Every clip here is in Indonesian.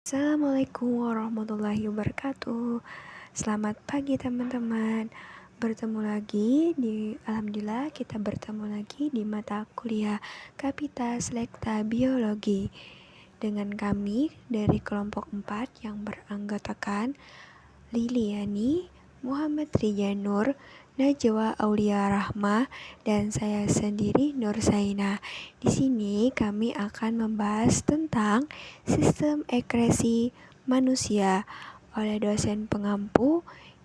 Assalamualaikum warahmatullahi wabarakatuh. Selamat pagi teman-teman. Alhamdulillah kita bertemu lagi di mata kuliah Kapita Selekta Biologi dengan kami dari kelompok 4 yang beranggotakan Liliani, Muhammad Rijanur, Najwa Aulia Rahma, dan saya sendiri Nur Saina. Di sini kami akan membahas tentang sistem ekskresi manusia oleh dosen pengampu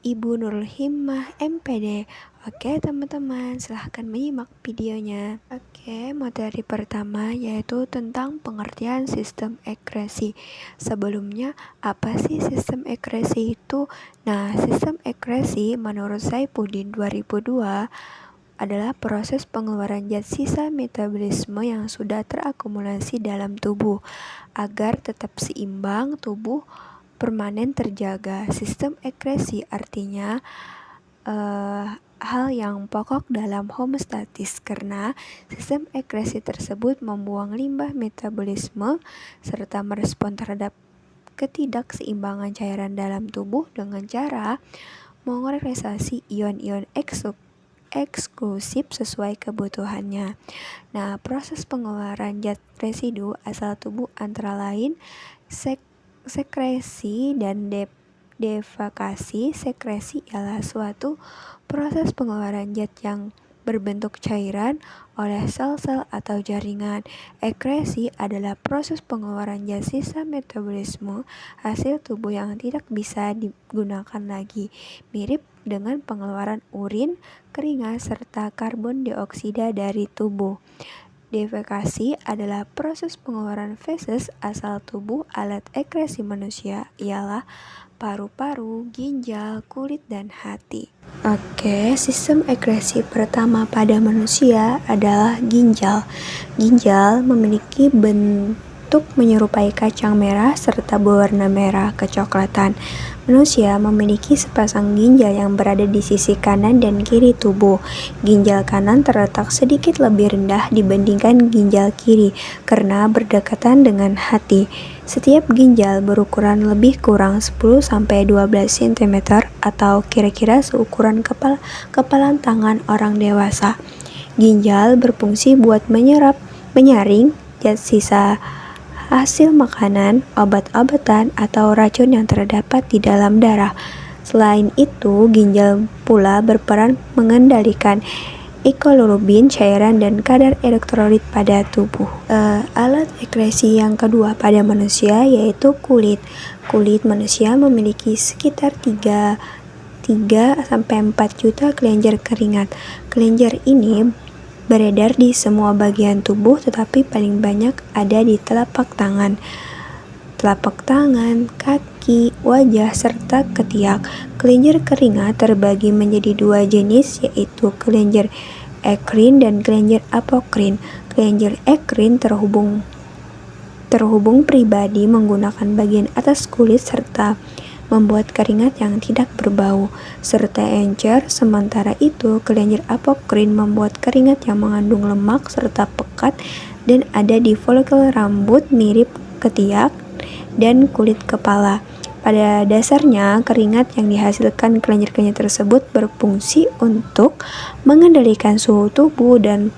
Ibu Nurul Himmah MPD. Oke teman-teman, silahkan menyimak videonya. Oke, materi pertama yaitu tentang pengertian sistem ekskresi. Sebelumnya, apa sih sistem ekskresi itu? Nah, sistem ekskresi menurut Saifuddin 2002 adalah proses pengeluaran zat sisa metabolisme yang sudah terakumulasi dalam tubuh. Agar tetap seimbang, tubuh permanen terjaga. Sistem ekskresi artinya hal yang pokok dalam homeostatis karena sistem ekskresi tersebut membuang limbah metabolisme serta merespon terhadap ketidakseimbangan cairan dalam tubuh dengan cara mengoreksasi ion-ion eksklusif sesuai kebutuhannya. Nah, proses pengeluaran zat residu asal tubuh antara lain sekresi dan defekasi. Sekresi ialah suatu proses pengeluaran zat yang berbentuk cairan oleh sel-sel atau jaringan. Ekskresi adalah proses pengeluaran zat sisa metabolisme hasil tubuh yang tidak bisa digunakan lagi, mirip dengan pengeluaran urin, keringat, serta karbon dioksida dari tubuh. Defekasi adalah proses pengeluaran feses asal tubuh. Alat ekskresi manusia ialah paru-paru, ginjal, kulit, dan hati. Oke, sistem ekskresi pertama pada manusia adalah ginjal. Ginjal memiliki bentuk menyerupai kacang merah serta berwarna merah kecoklatan. Manusia memiliki sepasang ginjal yang berada di sisi kanan dan kiri tubuh. Ginjal kanan terletak sedikit lebih rendah dibandingkan ginjal kiri karena berdekatan dengan hati. Setiap ginjal berukuran lebih kurang 10-12 cm atau kira-kira seukuran kepalan tangan orang dewasa. Ginjal berfungsi buat menyaring zat sisa hasil makanan, obat-obatan, atau racun yang terdapat di dalam darah. Selain itu, ginjal pula berperan mengendalikan hemoglobin, cairan, dan kadar elektrolit pada tubuh. Alat ekskresi yang kedua pada manusia yaitu kulit. Kulit manusia memiliki sekitar 3-4 juta kelenjar keringat. Kelenjar ini beredar di semua bagian tubuh, tetapi paling banyak ada di telapak tangan, kaki, wajah, serta ketiak. Kelenjar keringat terbagi menjadi dua jenis, yaitu kelenjar ekrin dan kelenjar apokrin. Kelenjar ekrin terhubung pribadi menggunakan bagian atas kulit serta membuat keringat yang tidak berbau serta encer. Sementara itu, kelenjar apokrin membuat keringat yang mengandung lemak serta pekat dan ada di folikel rambut mirip ketiak dan kulit kepala. Pada dasarnya, keringat yang dihasilkan kelenjar-kelenjar tersebut berfungsi untuk mengendalikan suhu tubuh dan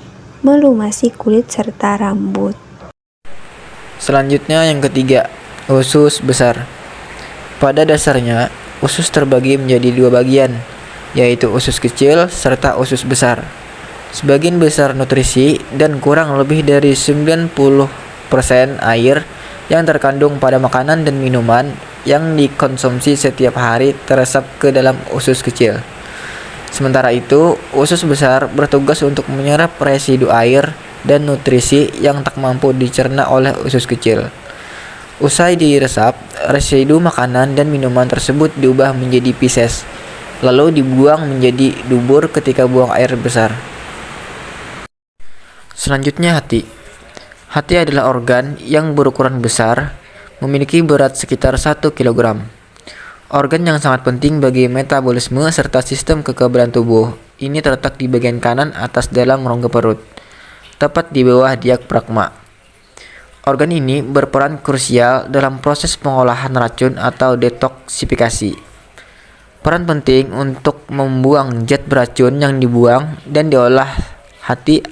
melumasi kulit serta rambut. Selanjutnya yang ketiga, usus besar. Pada dasarnya, usus terbagi menjadi dua bagian, yaitu usus kecil serta usus besar. Sebagian besar nutrisi dan kurang lebih dari 90% air yang terkandung pada makanan dan minuman yang dikonsumsi setiap hari teresap ke dalam usus kecil. Sementara itu, usus besar bertugas untuk menyerap residu air dan nutrisi yang tak mampu dicerna oleh usus kecil. Usai diresap, residu makanan dan minuman tersebut diubah menjadi feses, lalu dibuang menjadi dubur ketika buang air besar. Selanjutnya hati. Hati adalah organ yang berukuran besar, memiliki berat sekitar 1 kg. Organ yang sangat penting bagi metabolisme serta sistem kekebalan tubuh. Ini terletak di bagian kanan atas dalam rongga perut, tepat di bawah diafragma. Organ ini berperan krusial dalam proses pengolahan racun atau detoksifikasi. Peran penting untuk membuang zat beracun yang dibuang dan diolah hati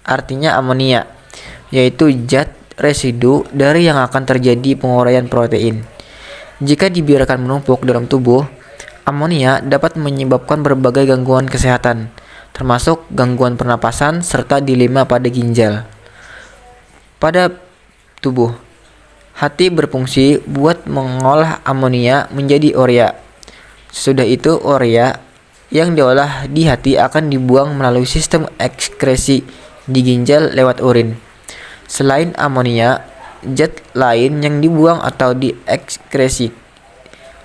artinya amonia, yaitu zat residu dari yang akan terjadi penguraian protein. Jika dibiarkan menumpuk dalam tubuh, amonia dapat menyebabkan berbagai gangguan kesehatan, termasuk gangguan pernapasan serta dilema pada ginjal. Pada tubuh, hati berfungsi buat mengolah amonia menjadi urea. Sesudah itu, urea yang diolah di hati akan dibuang melalui sistem ekskresi di ginjal lewat urin. Selain amonia, zat lain yang dibuang atau diekskresi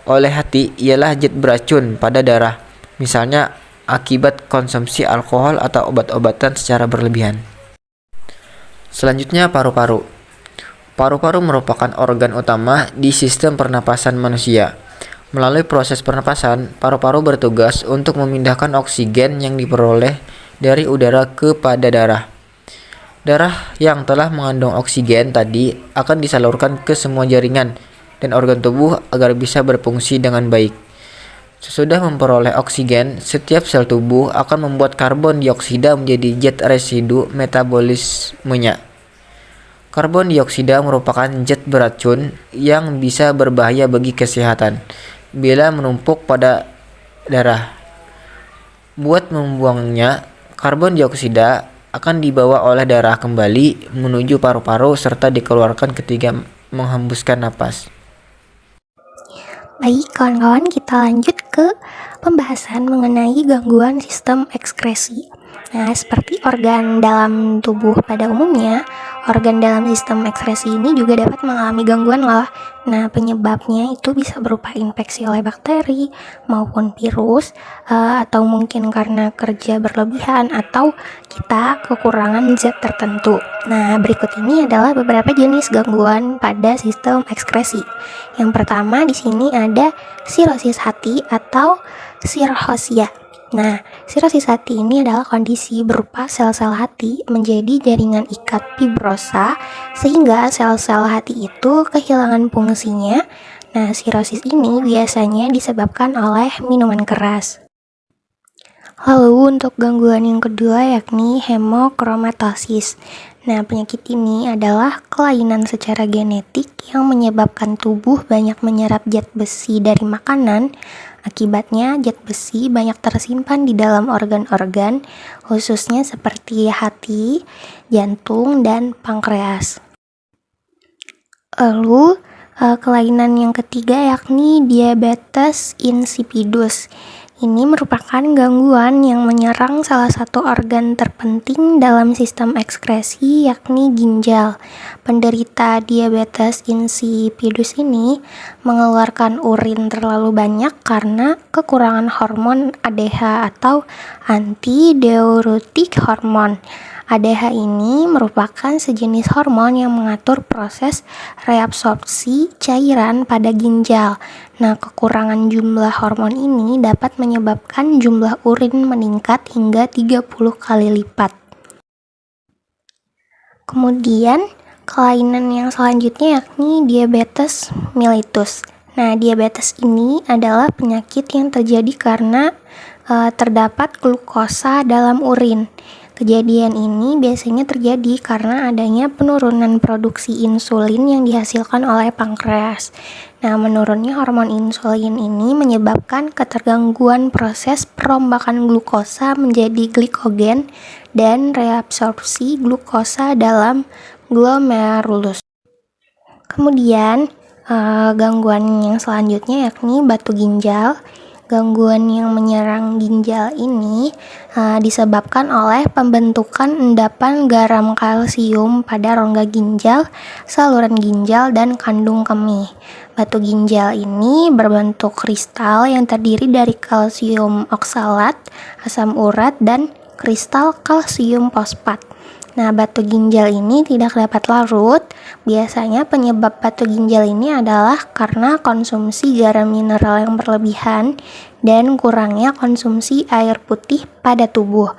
oleh hati ialah zat beracun pada darah, misalnya akibat konsumsi alkohol atau obat-obatan secara berlebihan. Selanjutnya, paru-paru. Paru-paru merupakan organ utama di sistem pernapasan manusia. Melalui proses pernapasan, paru-paru bertugas untuk memindahkan oksigen yang diperoleh dari udara kepada darah. Darah yang telah mengandung oksigen tadi akan disalurkan ke semua jaringan dan organ tubuh agar bisa berfungsi dengan baik. Sesudah memperoleh oksigen, setiap sel tubuh akan membuat karbon dioksida menjadi zat residu metabolismenya. Karbon dioksida merupakan zat beracun yang bisa berbahaya bagi kesehatan bila menumpuk pada darah. Buat membuangnya, karbon dioksida akan dibawa oleh darah kembali menuju paru-paru serta dikeluarkan ketika menghembuskan napas. Baik, kawan-kawan, kita lanjut ke pembahasan mengenai gangguan sistem ekskresi. Nah, seperti organ dalam tubuh pada umumnya, organ dalam sistem ekskresi ini juga dapat mengalami gangguan loh. Nah, penyebabnya itu bisa berupa infeksi oleh bakteri maupun virus, atau mungkin karena kerja berlebihan atau kita kekurangan zat tertentu. Nah, berikut ini adalah beberapa jenis gangguan pada sistem ekskresi. Yang pertama di sini ada sirosis hati atau sirhosia. Nah, sirosis hati ini adalah kondisi berupa sel-sel hati menjadi jaringan ikat fibrosa sehingga sel-sel hati itu kehilangan fungsinya. Nah, sirosis ini biasanya disebabkan oleh minuman keras. Lalu untuk gangguan yang kedua yakni hemochromatosis. Nah, penyakit ini adalah kelainan secara genetik yang menyebabkan tubuh banyak menyerap zat besi dari makanan. Akibatnya, zat besi banyak tersimpan di dalam organ-organ, khususnya seperti hati, jantung, dan pankreas. Lalu, kelainan yang ketiga yakni diabetes insipidus. Ini merupakan gangguan yang menyerang salah satu organ terpenting dalam sistem ekskresi, yakni ginjal. Penderita diabetes insipidus ini mengeluarkan urin terlalu banyak karena kekurangan hormon ADH atau antidiuretik hormon. ADH ini merupakan sejenis hormon yang mengatur proses reabsorpsi cairan pada ginjal. Nah, kekurangan jumlah hormon ini dapat menyebabkan jumlah urin meningkat hingga 30 kali lipat. Kemudian, kelainan yang selanjutnya yakni diabetes mellitus. Nah, diabetes ini adalah penyakit yang terjadi karena terdapat glukosa dalam urin. Kejadian ini biasanya terjadi karena adanya penurunan produksi insulin yang dihasilkan oleh pankreas. Nah, menurunnya hormon insulin ini menyebabkan ketergangguan proses perombakan glukosa menjadi glikogen dan reabsorpsi glukosa dalam glomerulus. Kemudian, gangguan yang selanjutnya yakni batu ginjal. Gangguan yang menyerang ginjal ini disebabkan oleh pembentukan endapan garam kalsium pada rongga ginjal, saluran ginjal, dan kandung kemih. Batu ginjal ini berbentuk kristal yang terdiri dari kalsium oksalat, asam urat, dan kristal kalsium fosfat. Nah, batu ginjal ini tidak dapat larut. Biasanya penyebab batu ginjal ini adalah karena konsumsi garam mineral yang berlebihan dan kurangnya konsumsi air putih pada tubuh.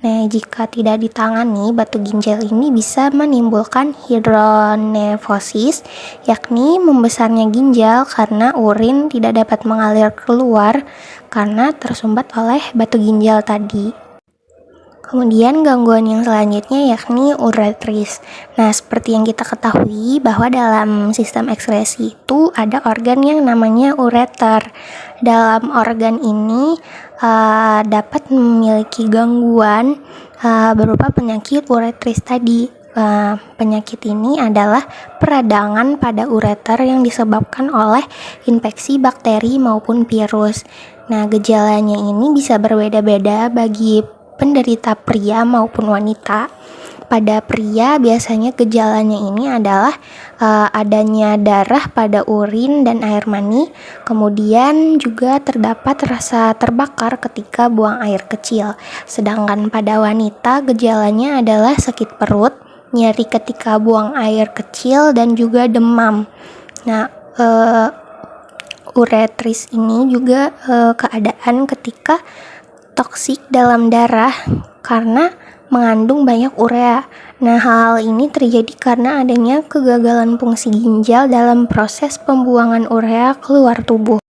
Nah, jika tidak ditangani, batu ginjal ini bisa menimbulkan hidronefosis, yakni membesarnya ginjal karena urin tidak dapat mengalir keluar karena tersumbat oleh batu ginjal tadi. Kemudian gangguan yang selanjutnya yakni uretris. Nah, seperti yang kita ketahui bahwa dalam sistem ekskresi itu ada organ yang namanya ureter. Dalam organ ini dapat memiliki gangguan berupa penyakit uretris tadi. Penyakit ini adalah peradangan pada ureter yang disebabkan oleh infeksi bakteri maupun virus. Nah, gejalanya ini bisa berbeda-beda bagi penderita pria maupun wanita. Pada pria biasanya gejalanya ini adalah adanya darah pada urin dan air mani, kemudian juga terdapat rasa terbakar ketika buang air kecil. Sedangkan pada wanita gejalanya adalah sakit perut, nyeri ketika buang air kecil, dan juga demam. Nah, uretris ini juga keadaan ketika toksik dalam darah karena mengandung banyak urea. Nah, hal ini terjadi karena adanya kegagalan fungsi ginjal dalam proses pembuangan urea keluar tubuh.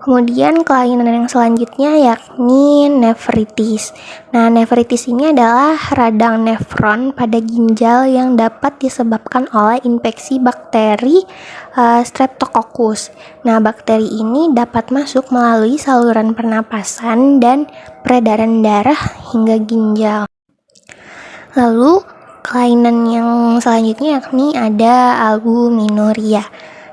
Kemudian kelainan yang selanjutnya yakni nefritis. Nah, nefritis ini adalah radang nefron pada ginjal yang dapat disebabkan oleh infeksi bakteri Streptococcus. Nah, bakteri ini dapat masuk melalui saluran pernapasan dan peredaran darah hingga ginjal. Lalu, kelainan yang selanjutnya yakni ada albuminuria.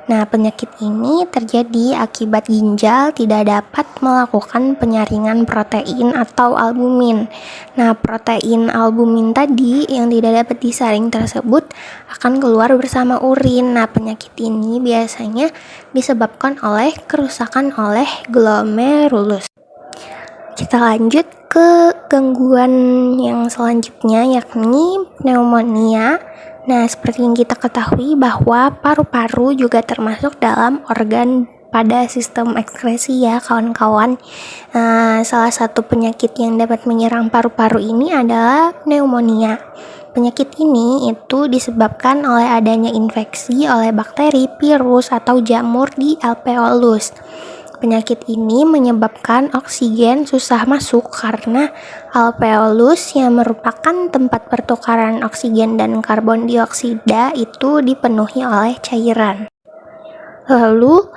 Nah, penyakit ini terjadi akibat ginjal tidak dapat melakukan penyaringan protein atau albumin. Nah, protein albumin tadi yang tidak dapat disaring tersebut akan keluar bersama urin. Nah, penyakit ini biasanya disebabkan oleh kerusakan oleh glomerulus. Kita lanjut ke gangguan yang selanjutnya yakni pneumonia. Nah, seperti yang kita ketahui bahwa paru-paru juga termasuk dalam organ pada sistem ekskresi ya kawan-kawan. Salah satu penyakit yang dapat menyerang paru-paru ini adalah pneumonia. Penyakit ini itu disebabkan oleh adanya infeksi oleh bakteri, virus, atau jamur di alveolus. Penyakit ini menyebabkan oksigen susah masuk karena alveolus yang merupakan tempat pertukaran oksigen dan karbon dioksida itu dipenuhi oleh cairan. Lalu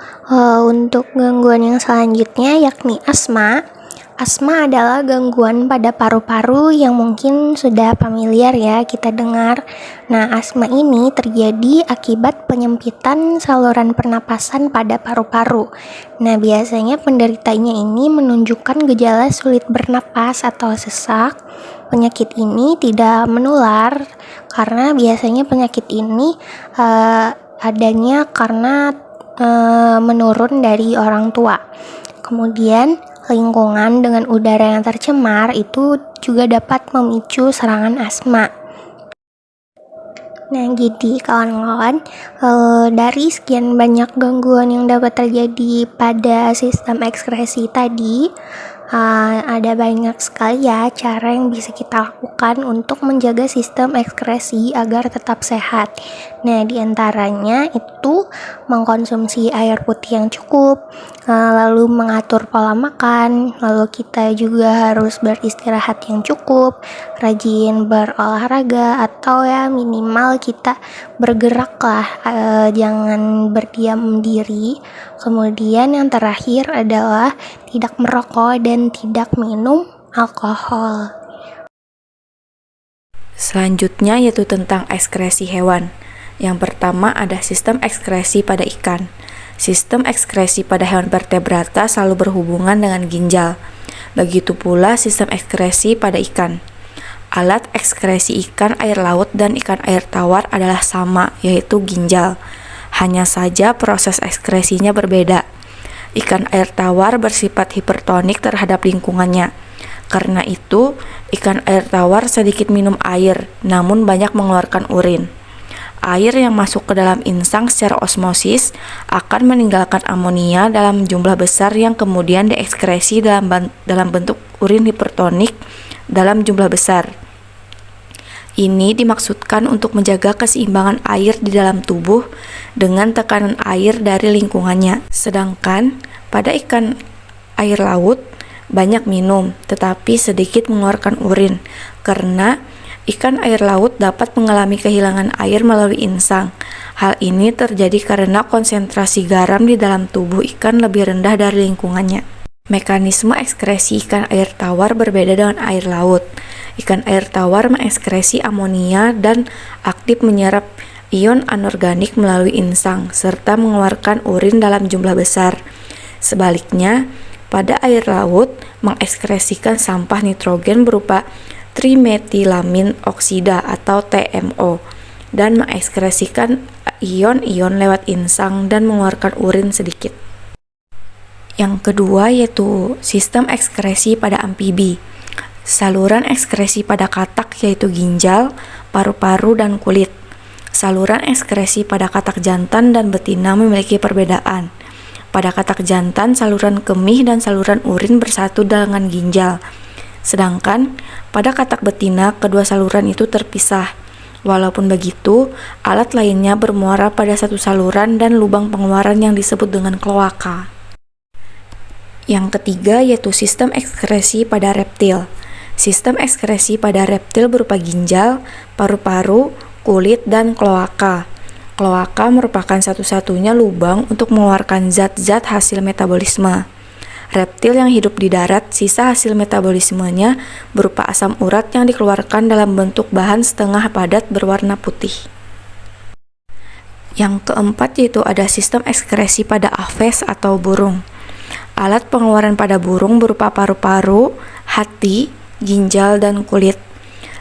untuk gangguan yang selanjutnya yakni asma. Asma adalah gangguan pada paru-paru yang mungkin sudah familiar ya kita dengar. Nah, asma ini terjadi akibat penyempitan saluran pernapasan pada paru-paru. Nah, biasanya penderitanya ini menunjukkan gejala sulit bernapas atau sesak. Penyakit ini tidak menular karena biasanya penyakit ini adanya karena menurun dari orang tua. Kemudian lingkungan dengan udara yang tercemar itu juga dapat memicu serangan asma. Nah, jadi kawan-kawan, dari sekian banyak gangguan yang dapat terjadi pada sistem ekskresi tadi, ada banyak sekali ya cara yang bisa kita lakukan untuk menjaga sistem ekskresi agar tetap sehat. Nah, diantaranya itu mengkonsumsi air putih yang cukup, lalu mengatur pola makan, lalu kita juga harus beristirahat yang cukup, rajin berolahraga, atau ya minimal kita bergerak lah, jangan berdiam diri. Kemudian yang terakhir adalah tidak merokok dan tidak minum alkohol. Selanjutnya yaitu tentang ekskresi hewan. Yang pertama ada sistem ekskresi pada ikan. Sistem ekskresi pada hewan vertebrata selalu berhubungan dengan ginjal. Begitu pula sistem ekskresi pada ikan. Alat ekskresi ikan air laut dan ikan air tawar adalah sama, yaitu ginjal. Hanya saja proses ekskresinya berbeda. Ikan air tawar bersifat hipertonik terhadap lingkungannya. Karena itu, ikan air tawar sedikit minum air, namun banyak mengeluarkan urin. Air yang masuk ke dalam insang secara osmosis akan meninggalkan amonia dalam jumlah besar yang kemudian diekskresi dalam bentuk urin hipertonik dalam jumlah besar. Ini dimaksudkan untuk menjaga keseimbangan air di dalam tubuh dengan tekanan air dari lingkungannya. Sedangkan pada ikan air laut banyak minum tetapi sedikit mengeluarkan urin karena ikan air laut dapat mengalami kehilangan air melalui insang. Hal ini terjadi karena konsentrasi garam di dalam tubuh ikan lebih rendah dari lingkungannya. Mekanisme ekskresi ikan air tawar berbeda dengan air laut. Ikan air tawar mengekskresi amonia dan aktif menyerap ion anorganik melalui insang serta mengeluarkan urin dalam jumlah besar. Sebaliknya, pada air laut mengekskresikan sampah nitrogen berupa trimetilamin oksida atau TMO dan mengekskresikan ion-ion lewat insang dan mengeluarkan urin sedikit. Yang kedua yaitu sistem ekskresi pada amfibi. Saluran ekskresi pada katak yaitu ginjal, paru-paru, dan kulit. Saluran ekskresi pada katak jantan dan betina memiliki perbedaan. Pada katak jantan, saluran kemih dan saluran urin bersatu dengan ginjal. Sedangkan pada katak betina, kedua saluran itu terpisah. Walaupun begitu, alat lainnya bermuara pada satu saluran dan lubang pengeluaran yang disebut dengan kloaka. Yang ketiga yaitu sistem ekskresi pada reptil. Sistem ekskresi pada reptil berupa ginjal, paru-paru, kulit, dan kloaka. Kloaka merupakan satu-satunya lubang untuk mengeluarkan zat-zat hasil metabolisme. Reptil yang hidup di darat, sisa hasil metabolismenya berupa asam urat yang dikeluarkan dalam bentuk bahan setengah padat berwarna putih. Yang keempat yaitu ada sistem ekskresi pada aves atau burung. Alat pengeluaran pada burung berupa paru-paru, hati, ginjal, dan kulit.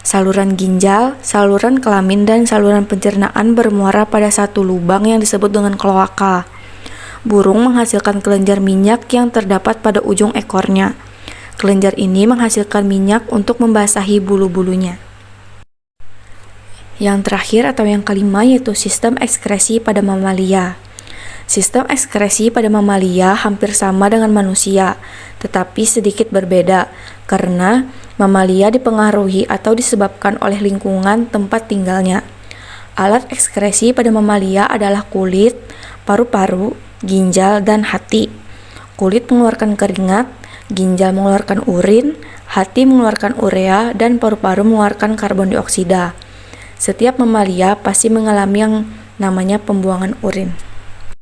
Saluran ginjal, saluran kelamin, dan saluran pencernaan bermuara pada satu lubang yang disebut dengan kloaka. Burung menghasilkan kelenjar minyak yang terdapat pada ujung ekornya. Kelenjar ini menghasilkan minyak untuk membasahi bulu-bulunya. Yang terakhir atau yang kelima yaitu sistem ekskresi pada mamalia. Sistem ekskresi pada mamalia hampir sama dengan manusia, tetapi sedikit berbeda karena mamalia dipengaruhi atau disebabkan oleh lingkungan tempat tinggalnya. Alat ekskresi pada mamalia adalah kulit, paru-paru, ginjal, dan hati. Kulit mengeluarkan keringat, ginjal mengeluarkan urin, hati mengeluarkan urea, dan paru-paru mengeluarkan karbon dioksida. Setiap mamalia pasti mengalami yang namanya pembuangan urin.